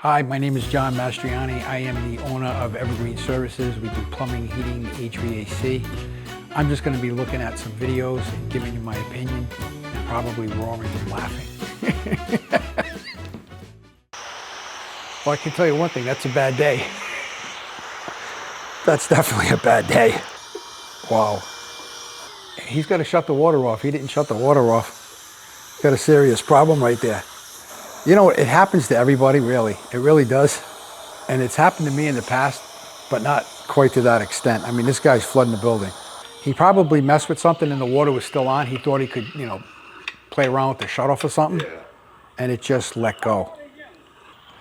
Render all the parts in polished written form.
Hi, my name is John Mastriani. I am the owner of Evergreen Services. We do plumbing, heating, HVAC. I'm just going to be looking at some videos and giving you my opinion, and probably roaring and laughing. Well, I can tell you one thing, that's a bad day. That's definitely a bad day. Wow. He's got to shut the water off. He didn't shut the water off. Got a serious problem right there. You know, it happens to everybody, really. It really does. And it's happened to me in the past, but not quite to that extent. I mean, this guy's flooding the building. He probably messed with something and the water was still on. He thought he could, you know, play around with the shutoff or something. Yeah. And it just let go.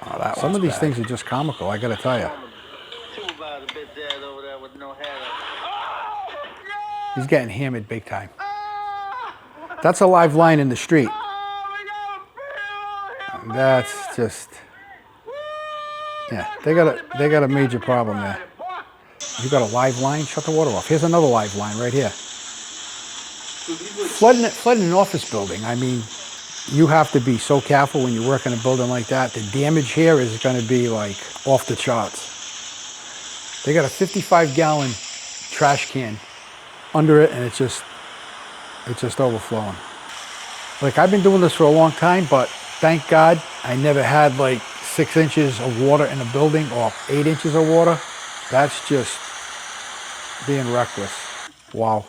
Oh, some of these things are just comical, I gotta tell you. He's getting hammered big time. That's a live line in the street. That's just, yeah, they got a major problem there. You got a live line, shut the water off. Here's another live line right here. Flooding an office building, I mean, you have to be so careful when you work in a building like that. The damage here is going to be like off the charts. They got a 55-gallon trash can under it, and it's just overflowing. Like, I've been doing this for a long time, but thank God I never had like 6 inches of water in a building or 8 inches of water. That's just being reckless. Wow.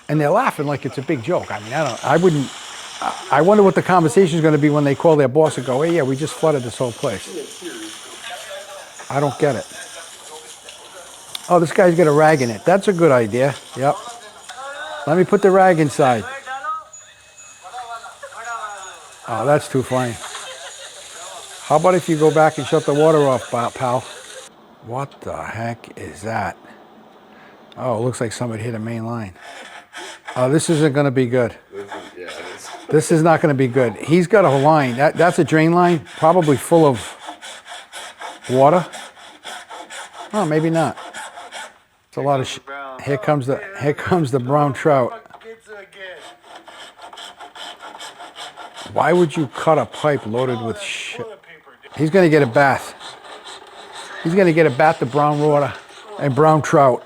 And they're laughing like it's a big joke. I mean, I wonder what the conversation is going to be when they call their boss and go, hey, yeah, we just flooded this whole place. I don't get it. Oh, this guy's got a rag in it. That's a good idea. Yep. Let me put the rag inside. Oh, that's too funny. How about if you go back and shut the water off, pal? What the heck is that? Oh, it looks like somebody hit a main line. Oh, this isn't going to be good. This is not going to be good. He's got a line. That's a drain line, probably full of water. Oh, maybe not. It's a lot of shit. Here comes the brown trout. Why would you cut a pipe loaded with shit? He's going to get a bath. He's going to get a bath of brown water and brown trout.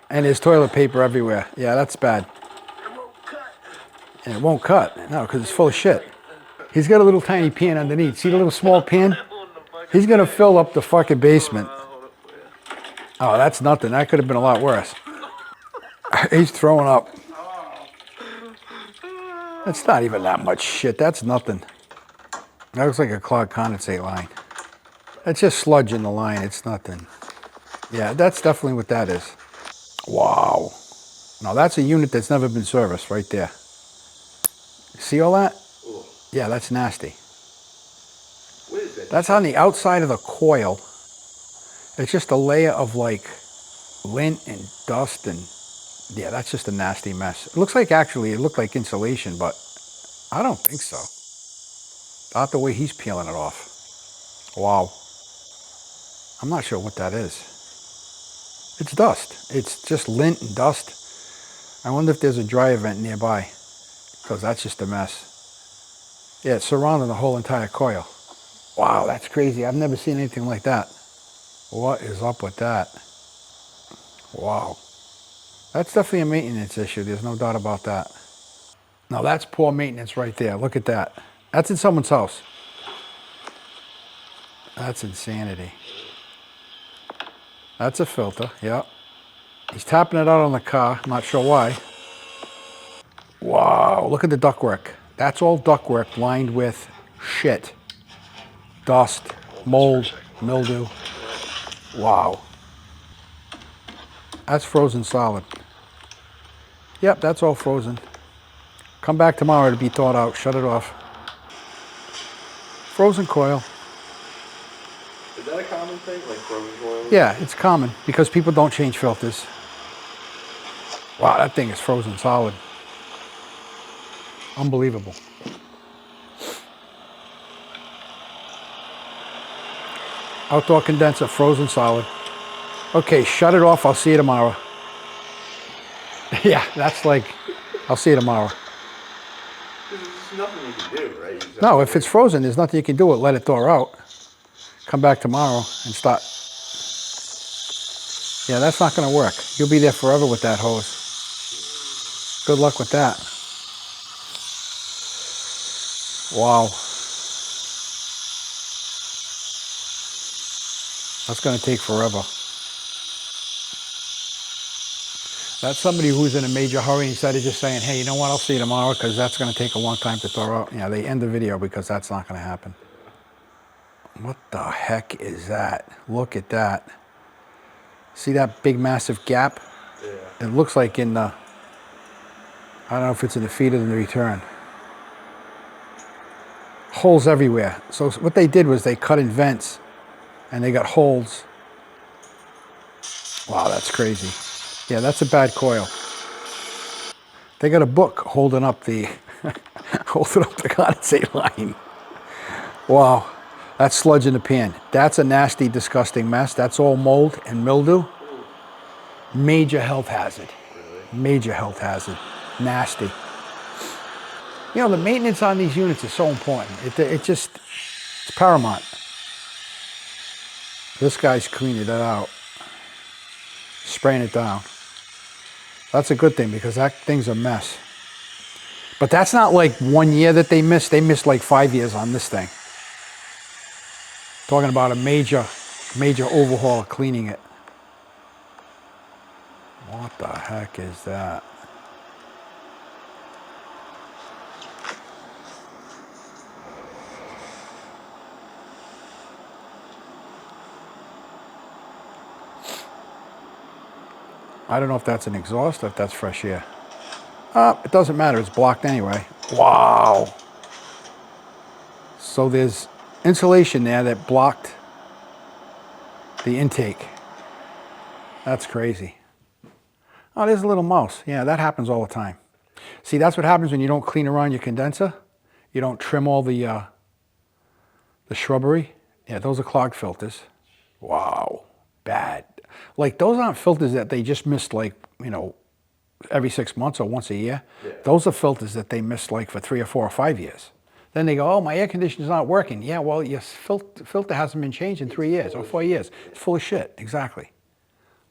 And there's toilet paper everywhere. Yeah, that's bad. And it won't cut. No, because it's full of shit. He's got a little tiny pan underneath. See the little small pan? He's going to fill up the fucking basement. Oh, that's nothing. That could have been a lot worse. He's throwing up. That's not even that much shit. That's nothing. That looks like a clogged condensate line. That's just sludge in the line. It's nothing. Yeah, that's definitely what that is. Wow. Now that's a unit that's never been serviced right there. See all that? Yeah, that's nasty. What is that? That's on the outside of the coil. It's just a layer of like lint and dust, and yeah, that's just a nasty mess. It looks like, actually, it looked like insulation, but I don't think so. Not the way he's peeling it off. Wow. I'm not sure what that is. It's dust. It's just lint and dust. I wonder if there's a dry vent nearby, because that's just a mess. Yeah, it's surrounding the whole entire coil. Wow, that's crazy. I've never seen anything like that. What is up with that? Wow. That's definitely a maintenance issue. There's no doubt about that. Now that's poor maintenance right there. Look at that. That's in someone's house. That's insanity. That's a filter, yep. He's tapping it out on the car. I'm not sure why. Wow, look at the ductwork. That's all ductwork lined with shit. Dust, mold, mildew. Wow. That's frozen solid. Yep, that's all frozen. Come back tomorrow to be thawed out. Shut it off. Frozen coil. Is that a common thing, like frozen coil? Yeah, it's common because people don't change filters. Wow, that thing is frozen solid. Unbelievable. Outdoor condenser, frozen solid. Okay, shut it off. I'll see you tomorrow. Yeah, that's like, I'll see you tomorrow. There's nothing you can do, right? No, if it's frozen, there's nothing you can do with it. Let it thaw out. come back tomorrow and start. Yeah, that's not going to work. You'll be there forever with that hose. Good luck with that. Wow. That's going to take forever. That's somebody who's in a major hurry instead of just saying, hey, you know what, I'll see you tomorrow because that's going to take a long time to throw out. Yeah, they end the video because that's not going to happen. What the heck is that? Look at that. See that big massive gap? Yeah. It looks like in the, I don't know if it's in the feed or in the return. Holes everywhere. So what they did was they cut in vents and they got holes. Wow, that's crazy. Yeah, that's a bad coil. They got a book holding up the holding up the condensate line. Wow, that's sludge in the pan. That's a nasty, disgusting mess. That's all mold and mildew. Major health hazard. Major health hazard. Nasty. You know, the maintenance on these units is so important. It's paramount. This guy's cleaning it out. Spraying it down. That's a good thing because that thing's a mess. But that's not like 1 year that they missed. They missed like 5 years on this thing. Talking about a major overhaul of cleaning it. What the heck is that? I don't know if that's an exhaust or if that's fresh air. It doesn't matter, it's blocked anyway. Wow. So there's insulation there that blocked the intake. That's crazy. Oh, there's a little mouse. Yeah, that happens all the time. See, that's what happens when you don't clean around your condenser. You don't trim all the shrubbery. Yeah, those are clogged filters. Wow, bad. Like, those aren't filters that they just missed, like, you know, every 6 months or once a year. Yeah. Those are filters that they missed like for 3 or 4 or 5 years. Then they go, oh, my air conditioner's not working. Yeah, well, your filter hasn't been changed in 3 years or 4 years. It's full of shit, exactly.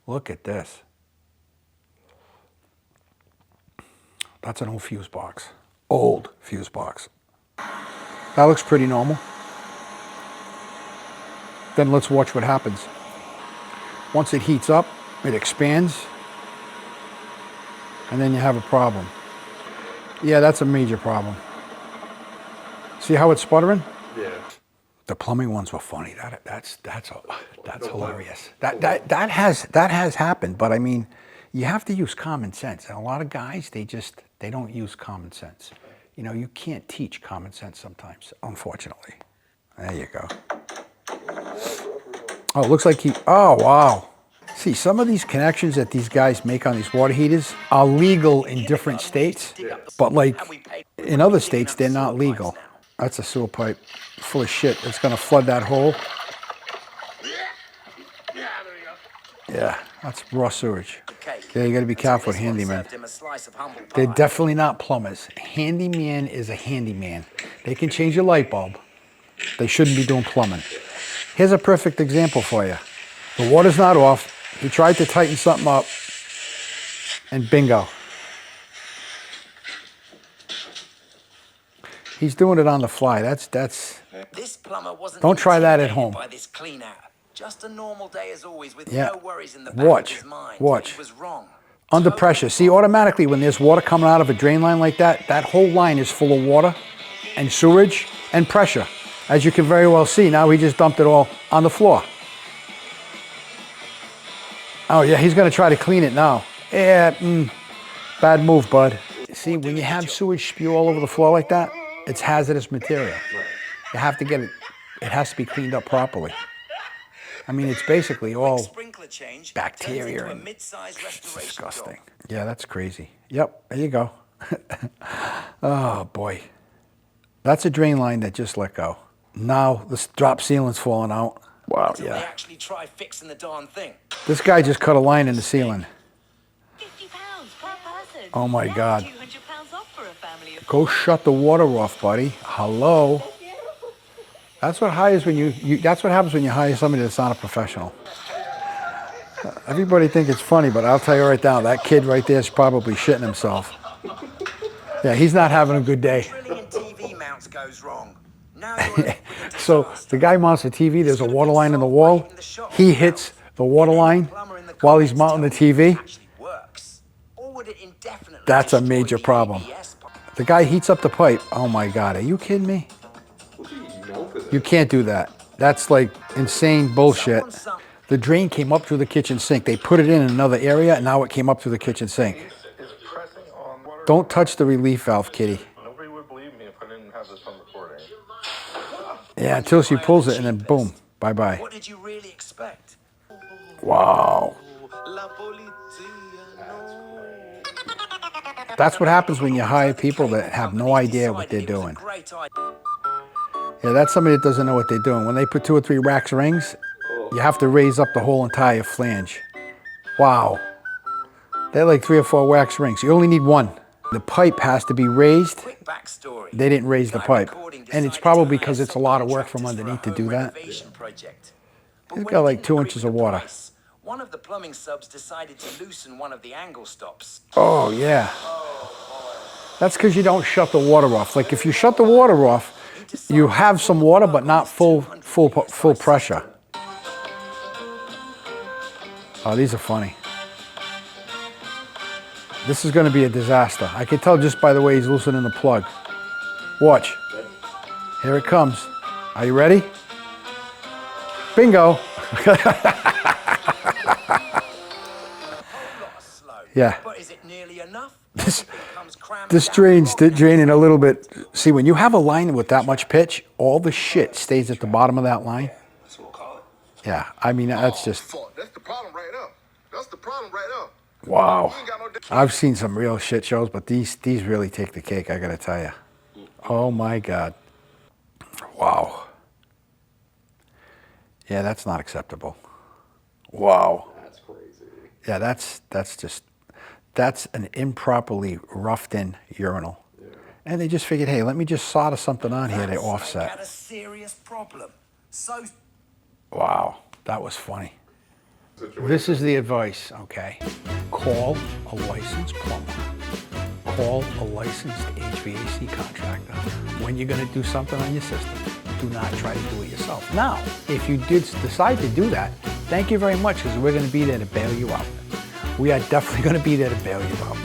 Look at this. That's an old fuse box. Old fuse box. That looks pretty normal. Then let's watch what happens. Once it heats up, it expands, and then you have a problem. Yeah, that's a major problem. See how it's sputtering? Yeah. The plumbing ones were funny. That's hilarious. That has happened, but I mean, you have to use common sense. And a lot of guys, they don't use common sense. You know, you can't teach common sense sometimes, unfortunately. There you go. Oh, it looks like oh, wow. See, some of these connections that these guys make on these water heaters are legal in different states, but like in other states, they're not legal. That's a sewer pipe full of shit that's going to flood that hole. Yeah, that's raw sewage. Yeah, you got to be careful with handyman. They're definitely not plumbers. Handyman is a handyman. They can change your light bulb. They shouldn't be doing plumbing. Here's a perfect example for you. The water's not off. He tried to tighten something up, and bingo. He's doing it on the fly. That's. This plumber wasn't don't try that at home. By this clean out. Just a normal day as always, with no worries in the back of his mind. Watch. He was wrong. Under pressure. See, automatically when there's water coming out of a drain line like that, that whole line is full of water and sewage and pressure. As you can very well see, now he just dumped it all on the floor. Oh yeah, he's gonna try to clean it now. Yeah, bad move, bud. See, when you have sewage spew all over the floor like that, it's hazardous material. You have to get it, it has to be cleaned up properly. I mean, it's basically all bacteria and it's disgusting. Yeah, that's crazy. Yep, there you go. Oh boy. That's a drain line that just let go. Now the drop ceiling's falling out. Wow, yeah. They actually try fixing the darn thing. This guy just cut a line in the ceiling. £50 per person. Oh my God. £200 off for a family of Go shut the water off, buddy. Hello. That's what hires when that's what happens when you hire somebody that's not a professional. Everybody think it's funny, but I'll tell you right now, that kid right there is probably shitting himself. Yeah, he's not having a good day. Drilling in TV mounts goes wrong. Now you're left with a So disaster. the guy mounts the TV, there's a water line in the wall. He hits the water line while he's mounting the TV. Actually works. Or would it indefinitely That's a destroy major the problem. ABS pipe? The guy heats up the pipe. Oh my God, are you kidding me? You can't do that. That's like insane bullshit. The drain came up through the kitchen sink. They put it in another area, and now it came up through the kitchen sink. Don't touch the relief valve, kitty. Nobody would believe me if I didn't have this on recording. Yeah, until she pulls it, and then boom, bye-bye. What did you really expect? Wow. That's what happens when you hire people that have no idea what they're doing. Great idea. Yeah, that's somebody that doesn't know what they're doing. When they put 2 or 3 wax rings, you have to raise up the whole entire flange. Wow. They're like 3 or 4 wax rings. You only need 1. The pipe has to be raised. Quick backstory. They didn't raise the pipe. And it's probably because it's a lot of work from underneath to do that. It's got like 2 inches of water. One of the plumbing subs decided to loosen one of the angle stops. Oh, yeah. That's because you don't shut the water off. Like if you shut the water off, you have some water, but not full pressure. Oh, these are funny. This is going to be a disaster. I can tell just by the way he's loosening the plug. Watch. Here it comes. Are you ready? Bingo. Yeah. But is it nearly enough? This drain's draining a little bit. See, when you have a line with that much pitch, all the shit stays at the bottom of that line. That's what we'll call it. Yeah, I mean, that's just... That's the problem right now. That's the problem right now. Wow. I've seen some real shit shows, but these really take the cake, I gotta tell you. Oh my God. Wow. Yeah, that's not acceptable. Wow. That's crazy. Yeah, that's an improperly roughed in urinal. Yeah. And they just figured, hey, let me just solder something on here to offset. Had a serious problem. So wow, that was funny. This is the advice, okay? Call a licensed plumber. Call a licensed HVAC contractor. When you're gonna do something on your system, do not try to do it yourself. Now, if you did decide to do that, thank you very much, because we're gonna be there to bail you out. We are definitely gonna be there to bail you out.